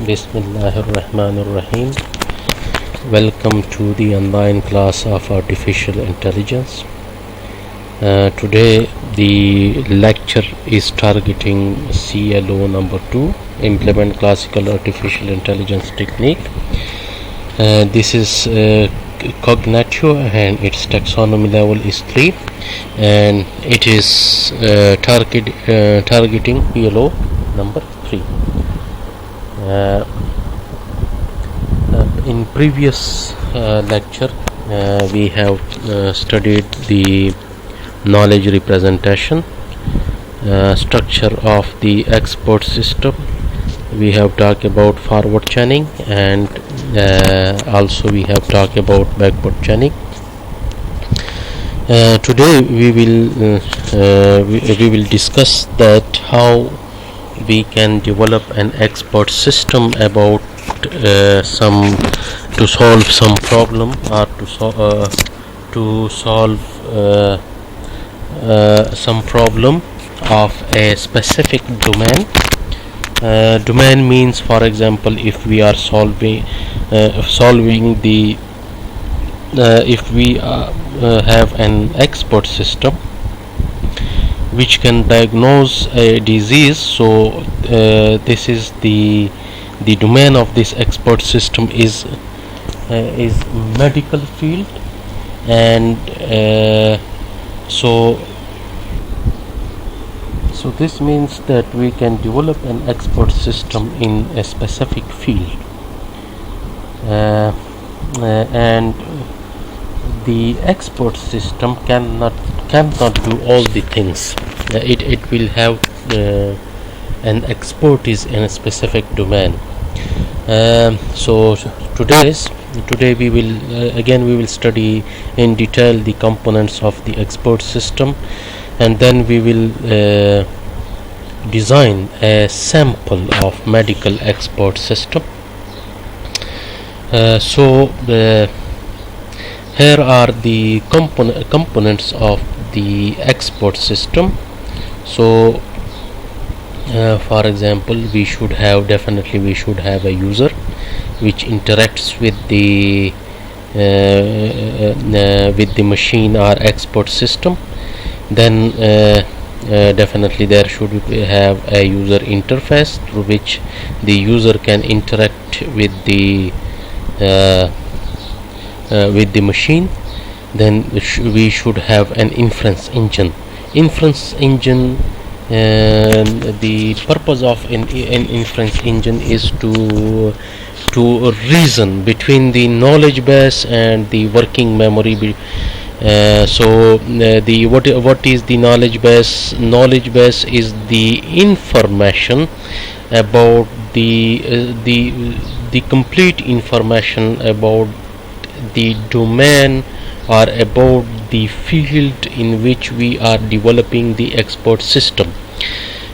Bismillahirrahmanirrahim. Welcome to the online class of Artificial Intelligence. Today the lecture is targeting CLO number 2, Implement Classical Artificial Intelligence Technique. This is Cognitio and its taxonomy level is 3, and it is targeting CLO number 3. In previous lecture we have studied the knowledge representation, structure of the export system. We have talked about forward chaining, and also we have talked about backward chaining. Today we will discuss that how we can develop an expert system about to solve some problem, or to solve some problem of a specific domain. Domain means, for example, if we are solving the if we have an expert system which can diagnose a disease, so this is the domain of this expert system is medical field, and so this means that we can develop an expert system in a specific field, and the expert system cannot do all the things. It will have an expertise in a specific domain. So today we will study in detail the components of the expert system, and then we will design a sample of medical expert system. Here are the components of the expert system. So for example, we should have a user which interacts with the machine or expert system. Then definitely there should have a user interface through which the user can interact with the machine. Then we should have an inference engine. The purpose of an inference engine is to reason between the knowledge base and the working memory. What is the knowledge base? Knowledge base is the information about the complete information about the domain or about the field in which we are developing the expert system.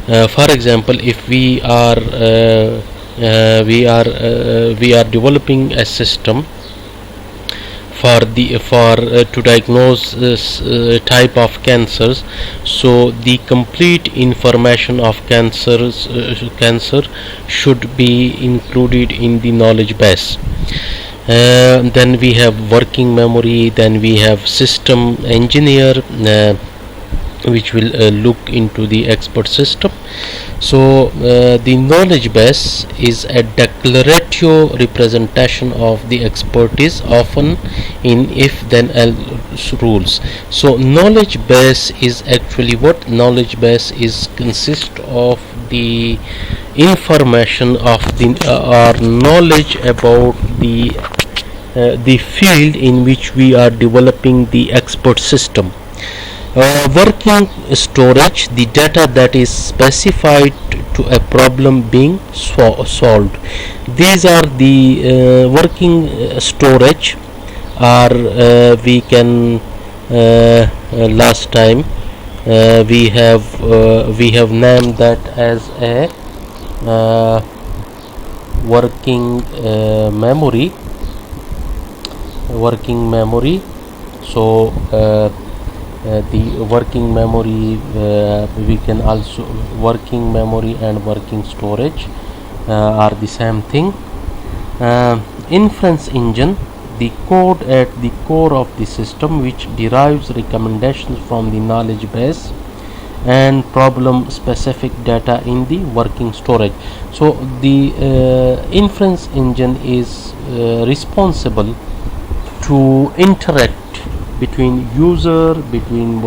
For example, if we are developing a system to diagnose type of cancers, so the complete information of cancer should be included in the knowledge base. Then we have working memory. Then we have system engineer, which will look into the expert system. So the knowledge base is a declarative representation of the expertise, often in if-then-else rules. So knowledge base is actually what? Knowledge base is consist of the information of the or knowledge about the field in which we are developing the expert system. Working storage, the data that is specified to a problem being solved. These are the working storage, or we can last time we have named that as a working memory. So the working memory, we can also working memory and working storage. are the same thing. Inference engine, the code at the core of the system which derives recommendations from the knowledge base and problem specific data in the working storage. So the inference engine is responsible to interact between user, between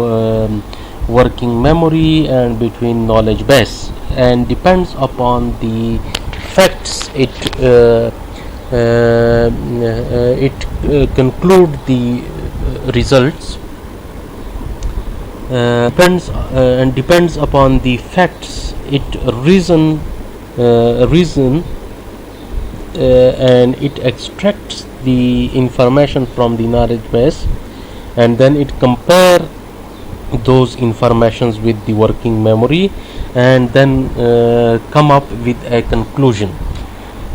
working memory, and between knowledge base, and depends upon the facts it conclude the results, depends upon the facts it reason and it extracts the information from the knowledge base, and then it compare those informations with the working memory, and then come up with a conclusion.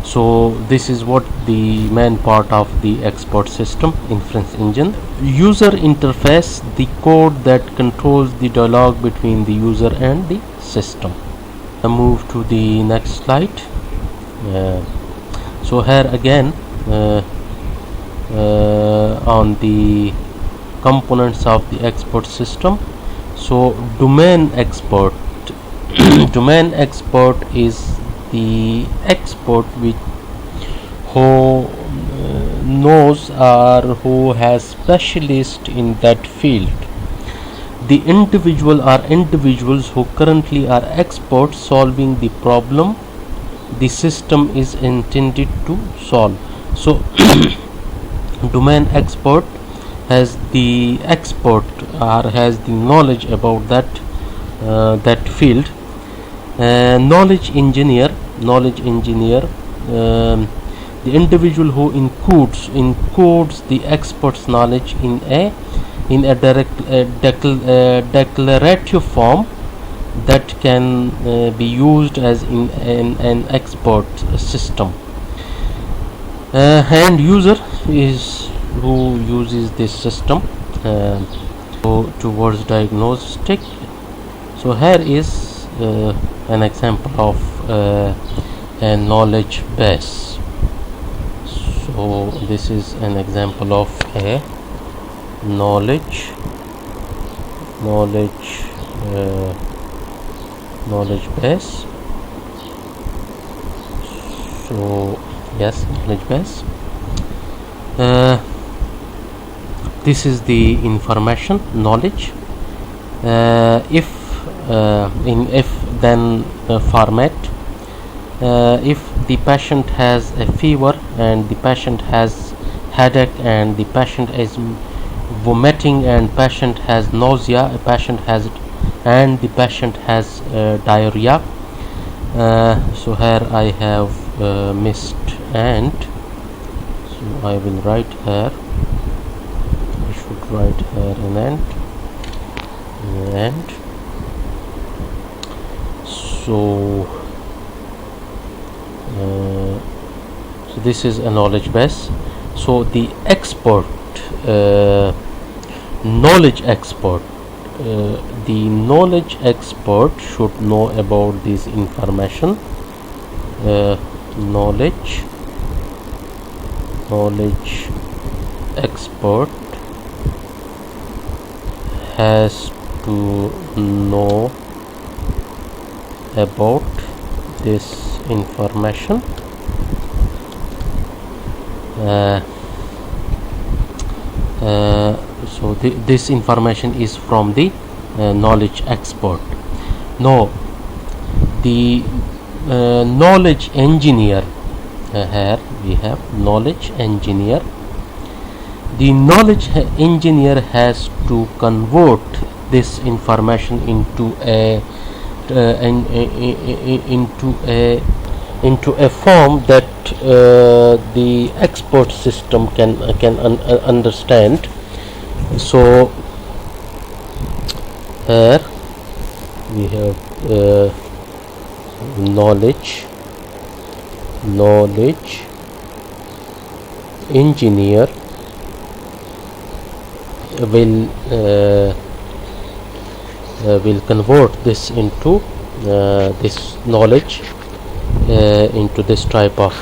So this is what the main part of the expert system, inference engine. User interface, the code that controls the dialogue between the user and the system. I move to the next slide. So here again on the components of the expert system. So domain expert domain expert is the expert who knows or who has specialist in that field. The individual or individuals who currently are experts solving the problem the system is intended to solve. So domain expert has the expert or has the knowledge about that field. Knowledge engineer, the individual who encodes the expert's knowledge in a declarative form that can be used as in an expert system. And user is who uses this system. So towards diagnostic, so here is an example of a knowledge base. So this is an example of a knowledge base. So yes, knowledge base. This is the information knowledge. If in if then format, if the patient has a fever and the patient has headache and the patient is vomiting and patient has nausea, patient has and the patient has diarrhea. So here I have missed and, so I will write here, I should write here an and so this is a knowledge base. So the expert, knowledge expert, the knowledge expert should know about this information. Knowledge expert has to know about this information. So this information is from the knowledge expert. Now the knowledge engineer, here we have knowledge engineer. The knowledge engineer has to convert this information into a form that the expert system can understand. So here we have knowledge engineer will convert this into this knowledge into this type of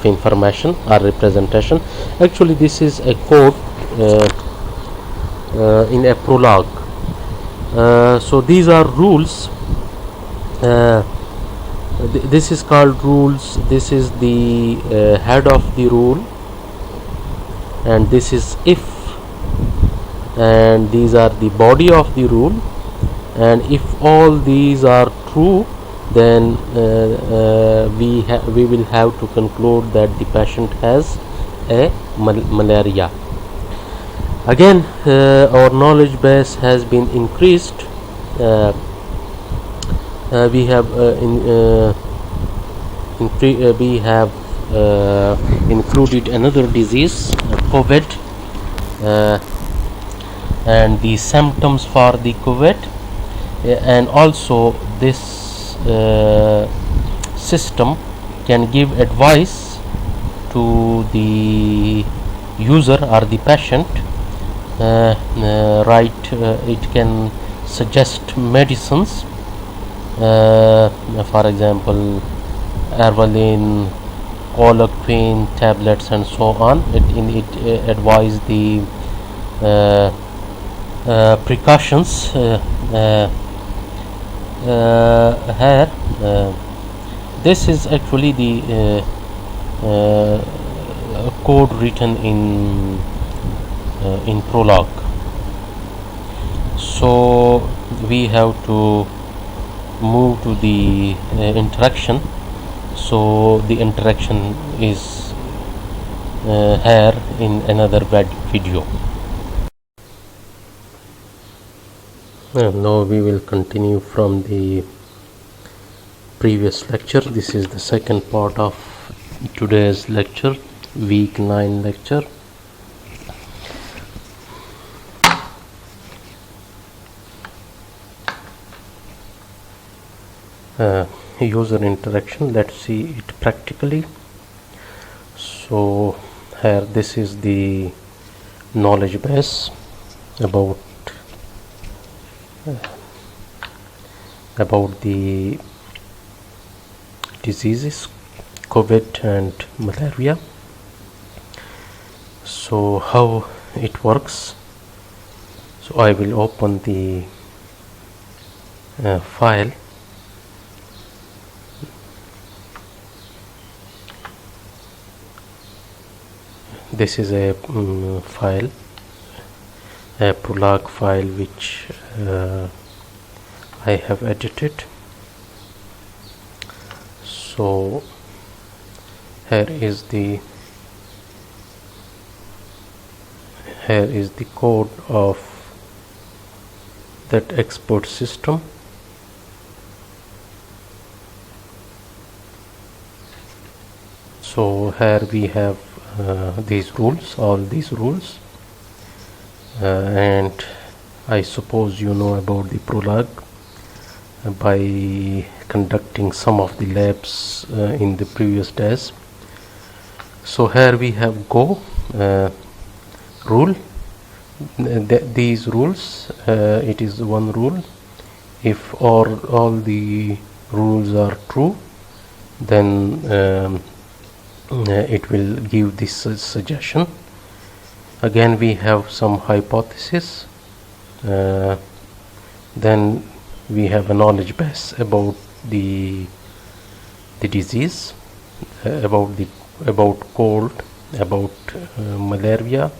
information or representation. Actually, this is a code in a Prolog. So these are rules. This is called rules. This is the head of the rule, and this is if, and these are the body of the rule. And if all these are true, then we will have to conclude that the patient has a malaria. Again, our knowledge base has been increased. We have included another disease, COVID, and the symptoms for the COVID, and also this system can give advice to the user or the patient. It can suggest medicines, for example Ervaline, Chloroquine tablets and so on. It advise the precautions here. This is actually the code written in Prolog. So we have to move to the interaction. So the interaction is here in another video. Now we will continue from the previous lecture. This is the second part of today's lecture, week 9 lecture. User interaction. Let's see it practically. So here, this is the knowledge base about the diseases COVID and malaria. So how it works? So I will open the file. This is a file, a Prolog file, which I have edited. So here is the code of that export system. So here we have all these rules, and I suppose you know about the Prolog by conducting some of the labs in the previous days. So here we have go rule. These rules, it is one rule. If all the rules are true, then it will give this suggestion. Again, we have some hypothesis. Then we have a knowledge base about the disease, about cold, about malaria,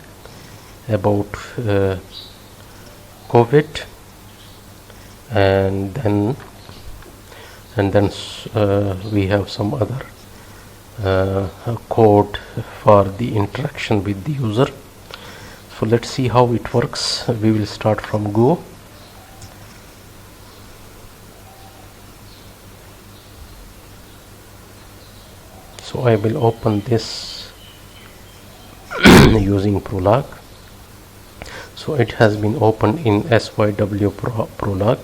about COVID, and then we have some other code for the interaction with the user. So let's see how it works. We will start from Go. So I will open this using Prolog. So it has been opened in SYW Prolog,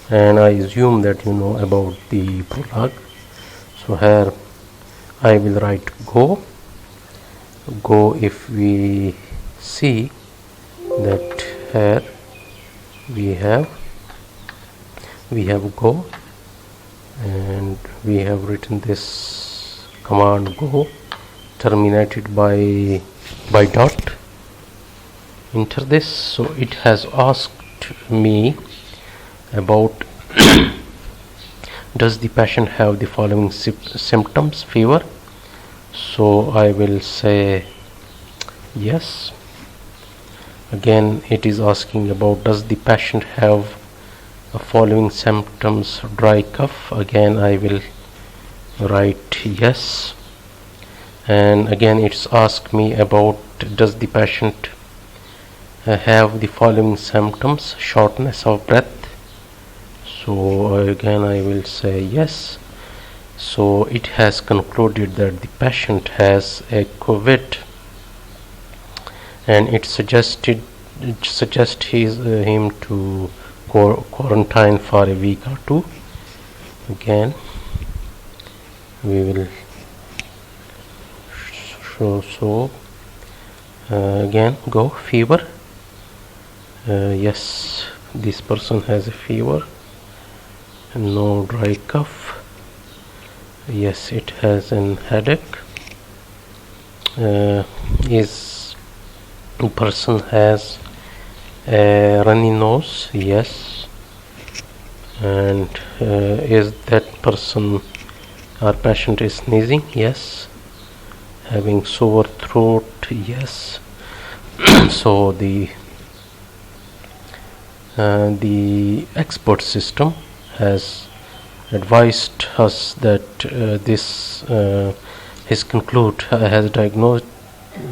and I assume that you know about the Prolog. So here I will write go. If we see that here we have go, and we have written this command go terminated by dot. Enter this. So it has asked me about does the patient have the following symptoms, fever. So I will say yes. Again it is asking about does the patient have the following symptoms, dry cough. Again I will write yes. And again it's asked me about does the patient have the following symptoms, shortness of breath. So again I will say yes. So it has concluded that the patient has a COVID, and it suggests him to quarantine for a week or two. Again we will show again go fever. Yes, this person has a fever. No dry cough. Yes, it has an headache. Is person has a runny nose? Yes. And is that person or patient is sneezing? Yes. Having sore throat? Yes. So the expert system has advised us that this has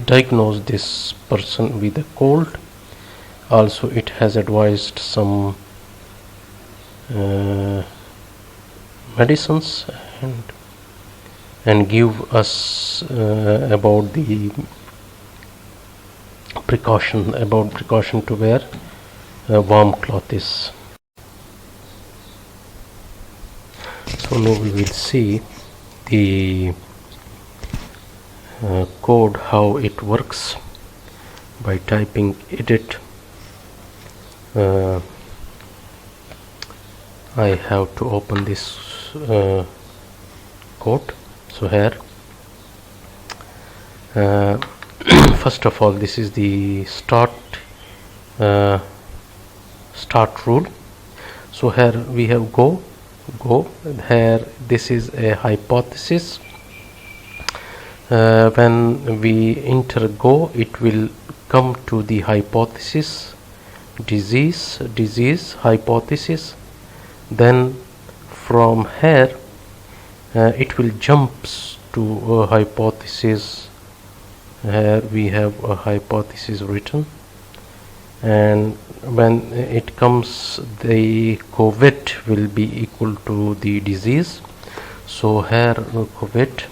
diagnosed this person with a cold. Also it has advised some medicines and give us about the precaution to wear warm clothes. So now we will see the code, how it works by typing edit. I have to open this code. So here first of all, this is the start rule. So here we have go. Here this is a hypothesis. When we enter go, it will come to the hypothesis, disease hypothesis. Then from here it will jump to a hypothesis. Here we have a hypothesis written, and when it comes, the COVID will be equal to the disease. So here COVID,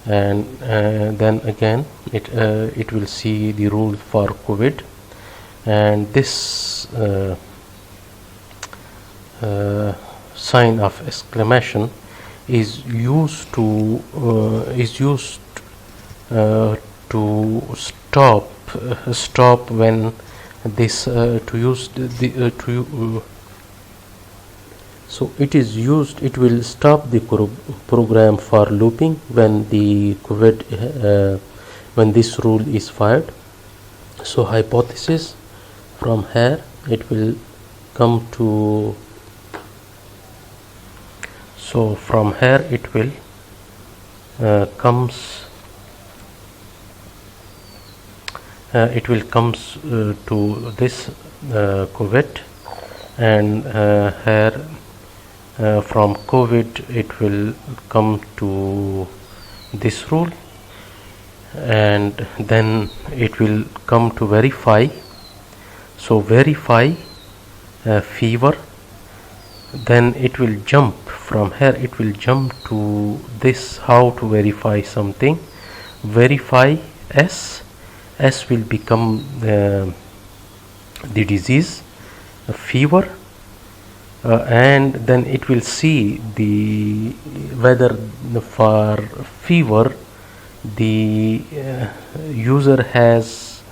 and then again it will see the rule for COVID, and this sign of exclamation is used to stop when this so it is used, it will stop the program for looping when the COVID when this rule is fired. So hypothesis, from here it will come to, so from here it will comes to this COVID, and here from COVID it will come to this rule, and then it will come to verify. So verify fever, then it will jump from here, it will jump to this, how to verify something. Verify S will become the disease, fever, and then it will see the whether for fever the user has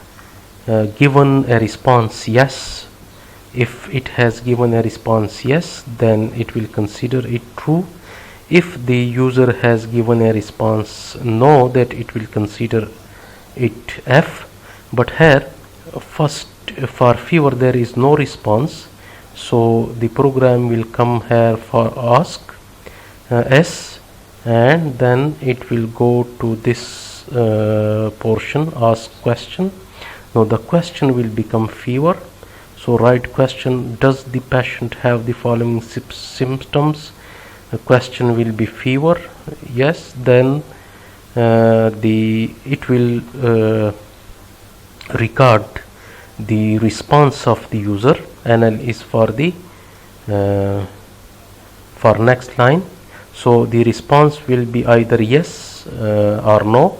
given a response yes. If it has given a response yes, then it will consider it true. If the user has given a response no, that it will consider it F. But here first for fever there is no response, so the program will come here for ask S, and then it will go to this portion, ask question. Now the question will become fever, so write question, does the patient have the following symptoms? The question will be fever, yes. Then it will record the response of the user. NL is for the for next line, so the response will be either yes or no.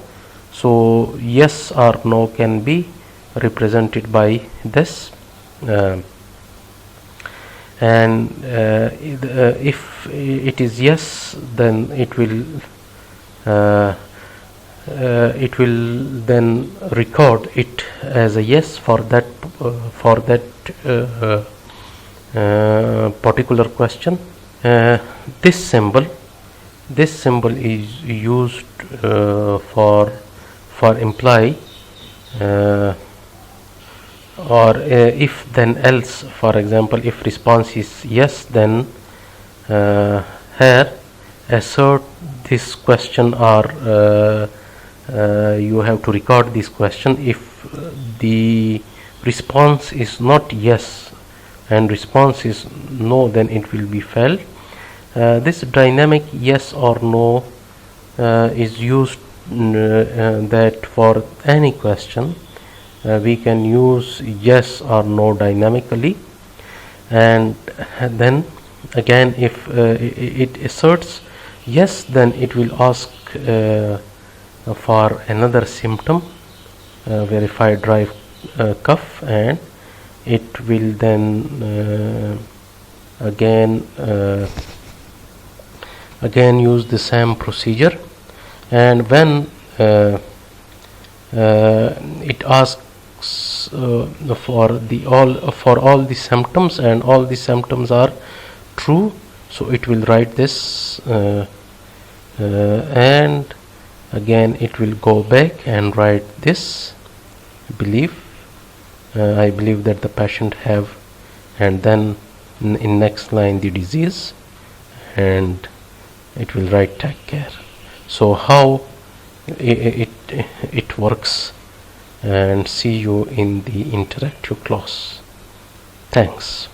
So yes or no can be represented by this, and if it is yes, then it will then record it as a yes for that particular question. This symbol is used for imply or if then else. For example, if response is yes, then here assert this question, or you have to record this question. If the response is not yes and response is no, then it will be failed. This dynamic yes or no is used that for any question we can use yes or no dynamically, and then again if it asserts yes, then it will ask for another symptom, verified dry cough, and it will then again use the same procedure. And when it asks for all the symptoms, and all the symptoms are true, so it will write this, and again it will go back and write this. I believe that the patient have, and then in next line the disease, and it will write take care. So how it works, and see you in the interactive class. Thanks.